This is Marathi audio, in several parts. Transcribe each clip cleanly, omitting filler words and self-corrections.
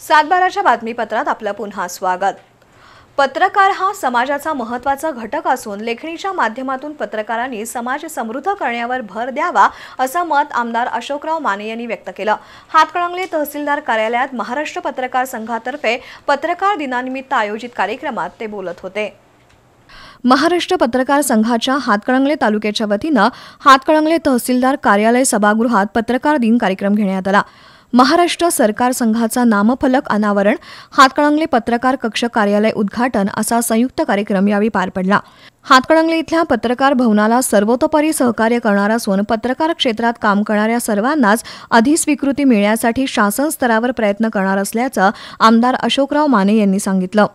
सातबाराच्या बातमीपत्रात आपलं पुन्हा स्वागत। पत्रकार हा समाजाचा महत्त्वाचा घटक असून लेखणीच्या माध्यमातून पत्रकारांनी समाज समृद्ध करण्यावर भर द्यावा असं मत आमदार अशोकराव माने यांनी व्यक्त केलं। हातकणंगले तहसीलदार कार्यालयात महाराष्ट्र पत्रकार संघातर्फे पत्रकार दिनानिमित्त आयोजित कार्यक्रमात ते बोलत होते। महाराष्ट्र पत्रकार संघाच्या हातकणंगले तालुक्याच्या वतीनं हातकणंगले तहसीलदार कार्यालय सभागृहात पत्रकार दिन कार्यक्रम घेण्यात आला। महाराष्ट्र सरकार संघाचा नामफलक अनावरण, हातकणंगले पत्रकार कक्ष कार्यालय उद्घाटन असा संयुक्त कार्यक्रम यावेळी पार पडला। हातकणंगले इथल्या पत्रकार भवनाला सर्वतोपरी सहकार्य करणार असून पत्रकार क्षेत्रात काम करणाऱ्या सर्वांनाच अधिस्वीकृती मिळण्यासाठी शासन स्तरावर प्रयत्न करणार असल्याचं आमदार अशोकराव माने यांनी सांगितलं।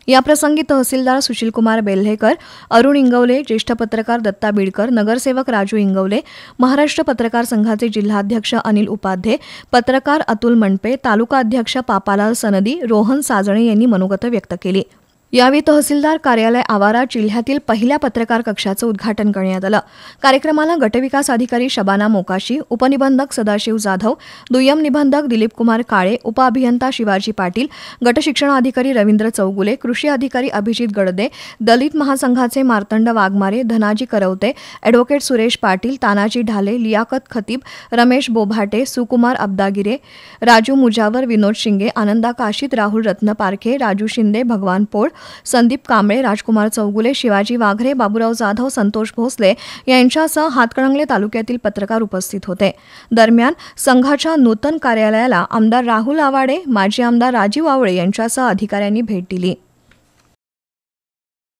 याप्रसंगी तहसीलदार सुशीलकुमार बेल्हेकर, अरुण इंगवले, ज्येष्ठ पत्रकार दत्ता बीडकर, नगरसेवक राजू इंगवले, महाराष्ट्र पत्रकार संघाचे जिल्हाध्यक्ष अनिल उपाध्ये, पत्रकार अतुल मणपे, तालुका अध्यक्ष पापालाल सनदी, रोहन साजणे यांनी मनोगत व्यक्त केली। यावेळी तहसीलदार कार्यालय आवारात जिल्ह्यातील पहिल्या पत्रकार कक्षाचं उद्घाटन करण्यात आलं। कार्यक्रमाला गटविकास अधिकारी शबाना मोकाशी, उपनिबंधक सदाशिव जाधव, दुय्यम निबंधक दिलीप कुमार काळे, उपअभियंता शिवाजी पाटील, गटशिक्षण अधिकारी रवींद्र चौगुले, कृषी अधिकारी अभिजित गडदे, दलित महासंघाचे मार्तंड वाघमारे, धनाजी करवते, ॲडव्होकेट सुरेश पाटील, तानाजी ढाले, लियाकत खतीब, रमेश बोभाटे, सुकुमार अब्दागिरे, राजू मुजावर, विनोद शिंगे, आनंदा काशीत, राहुल रत्न पारखे, राजू शिंदे, भगवान पोळ, संदीप कांबळे, राजकुमार चौगुले, शिवाजी वाघरे, बाबूराव जाधव, संतोष भोसले यांच्यासह हातकणंगले तालुक्यातील पत्रकार उपस्थित होते। दरम्यान संघाच्या नूतन कार्यालयाला आमदार राहुल आवाडे, माजी आमदार राजीव आवळे यांच्यासह अधिकाऱ्यांनी भेट दिली।